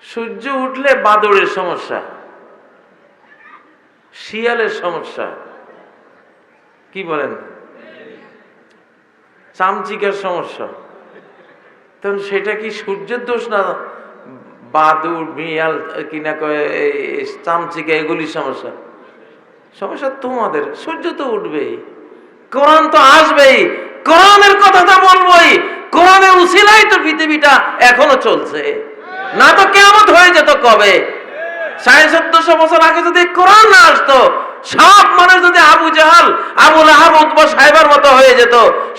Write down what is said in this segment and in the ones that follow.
সূর্য উঠলে বাদরের সমস্যা, শিয়ালের সমস্যা, কি বলেন, চামচিকার সমস্যা। তখন সেটা কি সূর্যের দোষ না বাদুর বিড়াল কিনা কয় চামচিকা এগুলির সমস্যা? সমস্যা তোমাদের। সূর্য তো উঠবেই, কোরআন তো আসবেই, কোরআনের কথা তো বলবোই, কোরআনের উসিলাই তো পৃথিবীটা এখনো চলছে, না তো কিয়ামত হয়ে যেত কবে। 1450 বছর আগে যদি কোরআন না আসতো, সব মানুষ যদি আবু জাহাল আবু লাহাব উতবা সাহেবের মতো হয়ে যেত,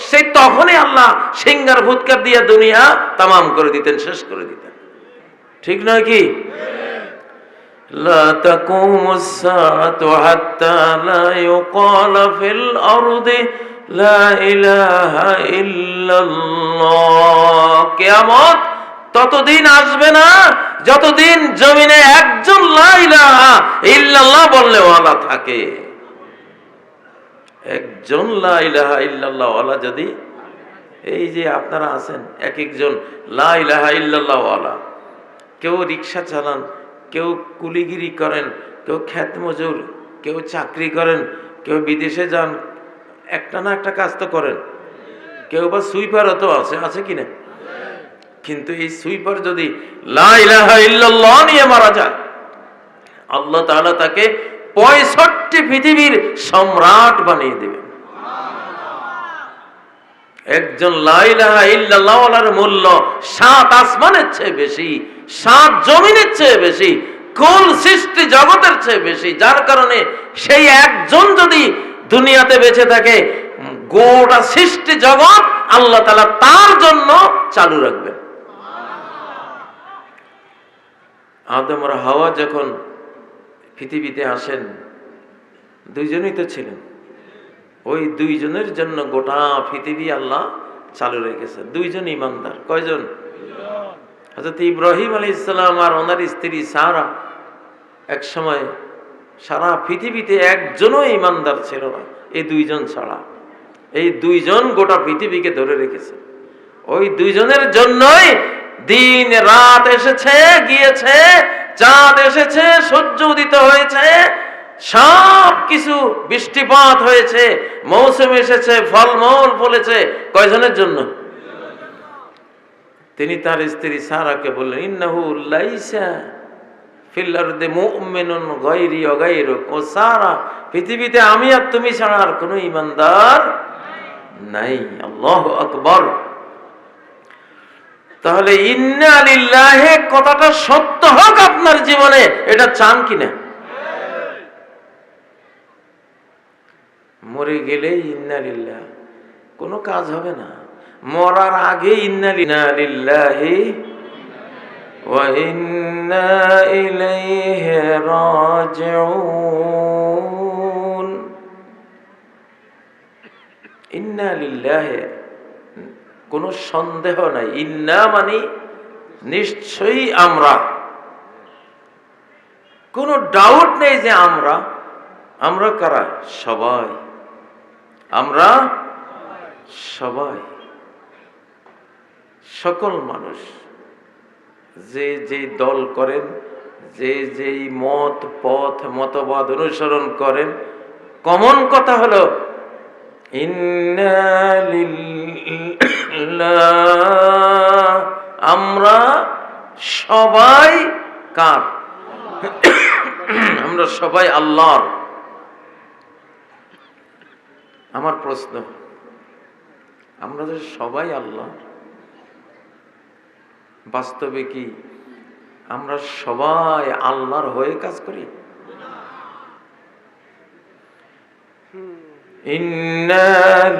সেই তখনই আল্লাহ সিঙ্গার ভুৎকার দিয়ে দুনিয়া তামাম করে দিতেন, শেষ করে দিতেন। ঠিক নয় কি? লা তাকুমুস সাআতু হাত্তা লা ইউকালা ফিল আরদি লা ইলাহা ইল্লাল্লাহ। কিয়ামত ততদিন আসবে না যতদিন জমিনে একজন লা ইলাহা ইল্লাল্লাহ বললে ওয়ালা থাকে। একজন লা ইলাহা ইল্লাল্লাহ ওয়ালা যদি, এই যে আপনারা আছেন এক একজন লা ইলাহা ইল্লাল্লাহ ওয়ালা, কেউ রিক্সা চালান, কেউ কুলিগিরি করেন, কেউ ক্ষেত মজুর, কেউ চাকরি করেন, কেউ বিদেশে যান, একটা না একটা কাজ তো করেন, কেউ বা সুইপারও তো আছে কিনা? কিন্তু এই সুইপার যদি লা ইলাহা ইল্লাল্লাহ নিয়ে মারা যায়, আল্লাহ তাআলা তাকে 65 পৃথিবীর সম্রাট বানিয়ে দেবেন। একজন লা ইলাহা ইল্লাল্লাহ ওয়ালার মূল্য 7 আসমানের চেয়ে বেশি, 7 জমিনের চেয়ে বেশি, কুল সৃষ্টি জগতের চেয়ে বেশি। যার কারণে সেই একজন যদি দুনিয়াতে বেঁচে থাকে, গোটা সৃষ্টি জগৎ আল্লাহ তাআলা তার জন্য চালু রাখবেন। আদম আর হাওয়া যখন পৃথিবীতে আসেন, দুইজনই তো ছিলেন, ওই দুইজনের জন্য গোটা পৃথিবী আল্লাহ চালু রেখেছে। দুইজন ইমানদার। কয়জন? হযরত ইব্রাহিম আলাইহিস সালাম আর ওনার স্ত্রী সারা। এক সময় সারা পৃথিবীতে একজনও ইমানদার ছিল না, এই দুইজন ছাড়া। এই দুইজন গোটা পৃথিবীকে ধরে রেখেছে। ওই দুইজনের জন্যই দিন রাত এসেছে গিয়েছে, চাঁদ এসেছে, সূর্য উদিত হয়েছে, সব কিছু বৃষ্টিপাত হয়েছে, মৌসুম এসেছে, ফলমূল ফলেছে। কয়জনের জন্য? তিনি তার স্ত্রী সারাকে বললেন, ইন্নাহু লাইসা ফিল আরদি মুমিনুন গায়রি ওয়া গায়রুক। ও সারা, পৃথিবীতে আমি আর তুমি ছাড়া আর কোনো ঈমানদার নাই। আল্লাহু আকবার। তাহলে ইন্না লিল্লাহি কথাটা সত্য হোক আপনার জীবনে, এটা চান কিনা? মরে গেলে ইন্না লিল্লাহ, কোনো কাজ হবে না। মরার আগে ইন্না লিল্লাহি ওয়া ইন্না ইলাইহি রাজিউন। ইন্না লিল্লাহি, কোনো সন্দেহ নাই। ইন্না মানে নিশ্চয়ই আমরা, কোনো ডাউট নেই যে আমরা। আমরা কারা? সবাই। আমরা সবাই, সকল মানুষ, যে যে দল করেন, যে যেই মত পথ মতবাদ অনুসরণ করেন, কমন কথা হলো ইন্না লিল্লাহ। আমরা সবাই কার? আমরা সবাই আল্লাহর। আমার প্রশ্ন, আমরা যে সবাই আল্লাহ, বাস্তবে কি আমরা সবাই আল্লাহর হয়ে কাজ করি? ইন্না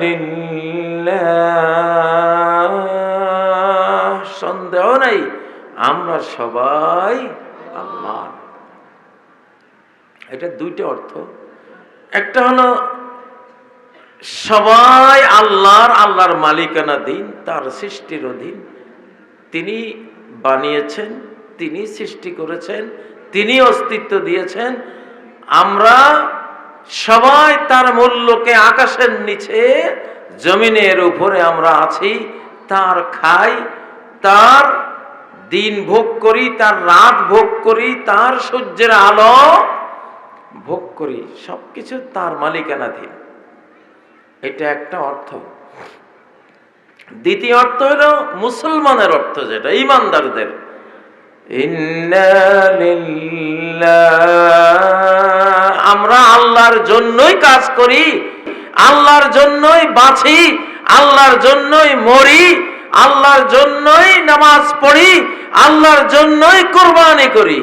লিল্লাহ, সন্দেহ নাই আমরা সবাই আল্লাহ। এটা দুইটা অর্থ। একটা হলো সবাই আল্লাহর, আল্লাহর মালিকানাধীন, তার সৃষ্টির অধীন। তিনি বানিয়েছেন, তিনি সৃষ্টি করেছেন, তিনি অস্তিত্ব দিয়েছেন। আমরা সবাই তার মূল্যকে আকাশের নিচে জমিনের উপরে আমরা আছি, তার খাই, তার দিন ভোগ করি, তার রাত ভোগ করি, তার সূর্যের আলো ভোগ করি, সবকিছু তার মালিকানাধীন। এটা একটা অর্থ। দ্বিতীয় অর্থ হলো মুসলমানের অর্থ, যেটা ঈমানদারদের, ইন্না লিল্লাহ, আমরা আল্লাহর জন্যই কাজ করি, আল্লাহর জন্যই বাঁচি, আল্লাহর জন্যই মরি, আল্লাহর জন্যই নামাজ পড়ি, আল্লাহর জন্যই কুরবানি করি।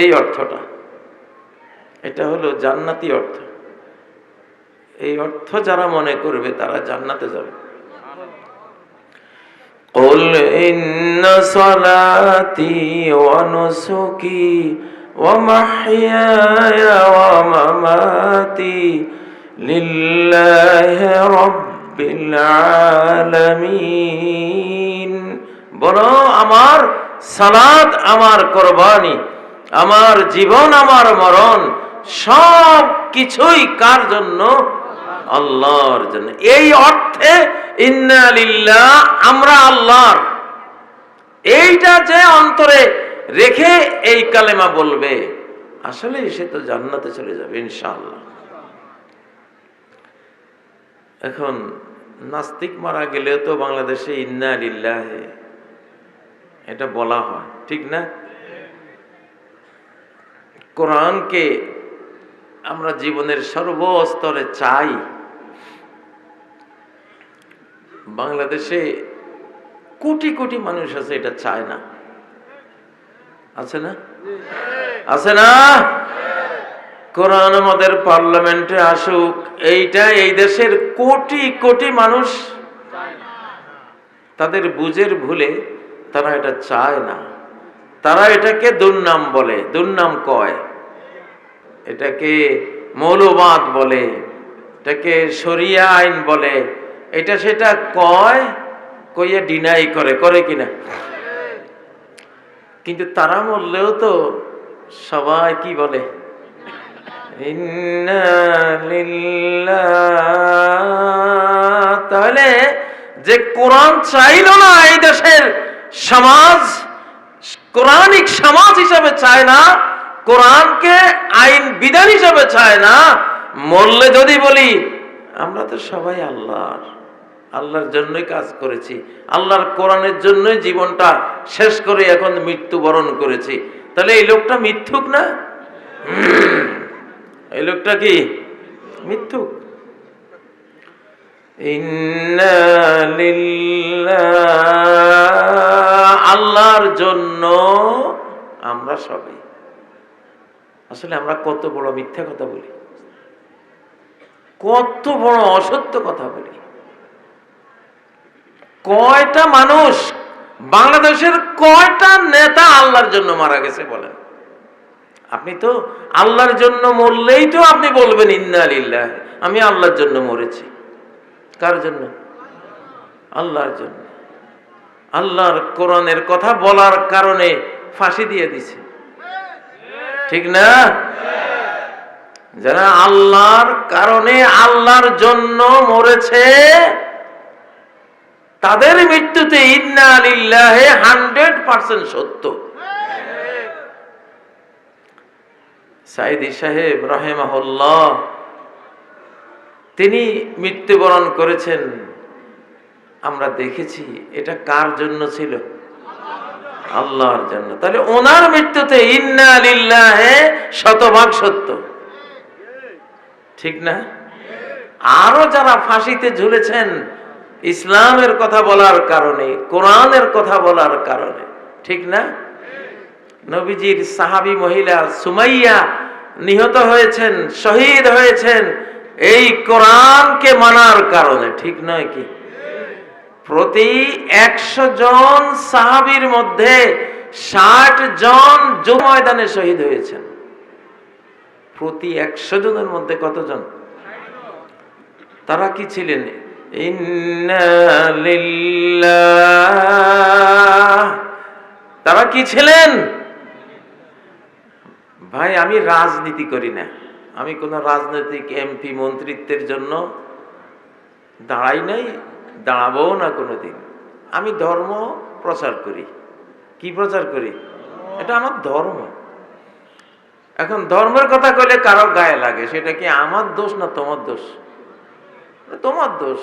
এই অর্থটা, এটা হলো জান্নাতি অর্থ। এই অর্থ যারা মনে করবে তারা জান্নাতে যাবে। قل إن صلاتي ونسكي ومحياي ومماتي لله رب العالمين। বলো, আমার সালাত, আমার কুরবানি, আমার জীবন, আমার মরণ, সব কিছুই কার জন্য? আল্লাহর জন্য। এই অর্থে ইন্না লিল্লাহ, আমরা আল্লাহর, এইটা যে অন্তরে রেখে এই কালেমা বলবে, আসলে সে তো জান্নাতে চলে যাবে ইনশাআল্লাহ। এখন নাস্তিক মারা গেলেও তো বাংলাদেশে ইন্না লিল্লাহ এটা বলা হয়, ঠিক না? কোরআনকে আমরা জীবনের সর্বস্তরে চাই। বাংলাদেশে কোটি কোটি মানুষ আছে এটা চায় না, আছে না? আছে না? কোরআন আমাদের পার্লামেন্টে আসুক, এইটা এই দেশের কোটি কোটি মানুষ তাদের বুঝের ভুলে তারা এটা চায় না। তারা এটাকে দুর্নাম বলে, দুর্নাম কয়, এটাকে মৌলবাদ বলে, এটাকে শরিয়া আইন বলে, এটা সেটা কয়, কইয়া ডিনাই করে, করে কিনা? কিন্তু তারা বললেও তো সবাই কি বলে? ইন্না লিল্লাহ। তাহলে যে কোরআন চাইল না এই দেশের সমাজ, কোরআনিক সমাজ হিসাবে চায় না, কোরআনকে আইন বিধান হিসাবে চায় না, মরলে যদি বলি আমরা তো সবাই আল্লাহর, আল্লাহর জন্যই কাজ করেছি, আল্লাহর কোরআনের জন্যই জীবনটা শেষ করে এখন মৃত্যুবরণ করেছি, তাহলে এই লোকটা মিথ্যুক না? এই লোকটা কি মিথ্যুক? ইন্না লিল্লাহ, আল্লাহর জন্য আমরা সবাই। আসলে আমরা কত বড় মিথ্যা কথা বলি, কত বড় অসত্য কথা বলি। কয়টা মানুষ, বাংলাদেশের কয়টা নেতা আল্লাহর জন্য মারা গেছে বলেন? আপনি তো আল্লাহর জন্য মরলেই তো আপনি বলবেন ইন্না লিল্লাহ, আমি আল্লাহর জন্য মরেছি। কার জন্য? আল্লাহর জন্য। আল্লাহর কোরআনের কথা বলার কারণে ফাঁসি দিয়ে দিছে, ঠিক না? যারা আল্লাহর কারণে আল্লাহর জন্য মরেছে তাদের মৃত্যুতে ইন্না লিল্লাহি 100% সত্য। সাইদি সাহেব রাহিমাহুল্লাহ তিনি মৃত্যুবরণ করেছেন, আমরা দেখেছি। এটা কার জন্য ছিল? আল্লাহর জন্য। তাহলে ওনার মৃত্যুতে ইন্না লিল্লাহি 100% সত্য, ঠিক না? আরো যারা ফাঁসিতে ঝুলেছেন ইসলামের কথা বলার কারণে, কোরআনের কথা বলার কারণে, ঠিক না? নবীজির সাহাবী মহিলা সুমাইয়া নিহত হয়েছেন, শহীদ হয়েছেন এই কোরআনকে মানার কারণে, ঠিক নয় কি? প্রতি 100 জন সাহাবীর মধ্যে 60 জন যুদ্ধ ময়দানে শহীদ হয়েছেন। প্রতি 100 জনের মধ্যে কতজন? তারা কি ছিলেন? ইন্না লিল্লাহ। তারা কি ছিলেন? ভাই, আমি রাজনীতি করি না, আমি কোন রাজনৈতিক এমপি মন্ত্রিত্বের জন্য দাঁড়াই নাই, দাঁড়াবো না কোনোদিন। আমি ধর্ম প্রচার করি, কি প্রচার করি? এটা আমার ধর্ম। এখন ধর্মের কথা কইলে কারো গায়ে লাগে, সেটা কি আমার দোষ না তোমার দোষ? তোমার দোষ।